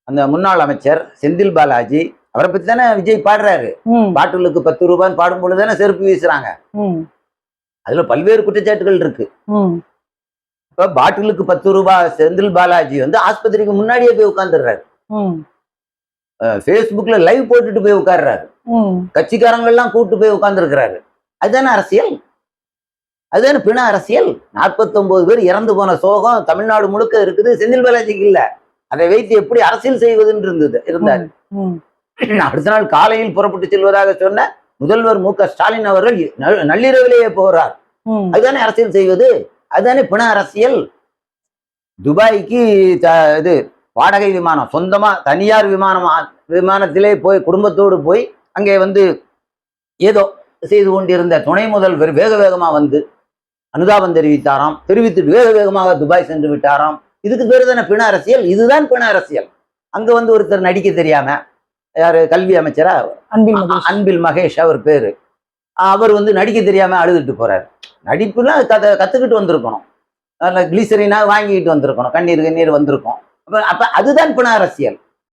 அந்த முன்னாள் அமைச்சர் செந்தில் பாலாஜி, அவரை பத்தி தானே விஜய் பாடுறாரு. பாட்டிலுக்கு 10 ரூபான்னு பாடும் பொழுதுதானே செருப்பு வீசுறாங்க. அதுல பல்வேறு குற்றச்சாட்டுகள் இருக்கு. இப்ப பாட்டிலுக்கு 10 ரூபாய் செந்தில் பாலாஜி வந்து ஆஸ்பத்திரிக்கு முன்னாடியே போய் உட்கார்ந்துடுறாரு. பேஸ்புக்ல லைவ் போட்டுட்டு போய் உட்கார்றாரு. கட்சிக்காரங்க எல்லாம் கூட்டு போய் உட்கார்ந்து இருக்கிறாரு. அதுதானே அரசியல், அதுதானே பிண அரசியல். 49 பேர் இறந்து போன சோகம் தமிழ்நாடு முழுக்க இருக்குது, செந்தில் பாலாஜிக்கு இல்ல. அதை வைத்து எப்படி அரசியல் செய்வதுன்னு இருந்தார். அடுத்த நாள் காலையில் புறப்பட்டு செல்வதாக சொன்ன முதல்வர் மு.க. ஸ்டாலின் அவர்கள் நள்ளிரவிலேயே போகிறார். அதுதானே அரசியல் செய்வது, அதுதானே பிண அரசியல். துபாய்க்கு இது வாடகை விமானம், சொந்தமா தனியார் விமானத்திலே போய் குடும்பத்தோடு போய் அங்கே வந்து ஏதோ செய்து கொண்டிருந்த துணை முதல்வர் வேக வேகமா வந்து அனுதாபம் தெரிவித்தாராம். தெரிவித்துட்டு வேக வேகமாக துபாய் சென்று விட்டாராம். இதுக்கு பேரு தானே பிண அரசியல். இதுதான் பிண அரசியல். அங்க வந்து ஒருத்தர் நடிக்க தெரியாம, யாரு கல்வி அமைச்சரா அன்பில் மகேஷ் அவர் பேரு, அவர் வந்து நடிக்க தெரியாம அழுதுட்டு போறாரு. நடிப்புனா கத்துக்கிட்டு வந்திருக்கணும், கிளிசரினா வாங்கிட்டு வந்திருக்கணும், கண்ணீர் வந்திருக்கும். அப்ப அதுதான் பிண அரசியல்.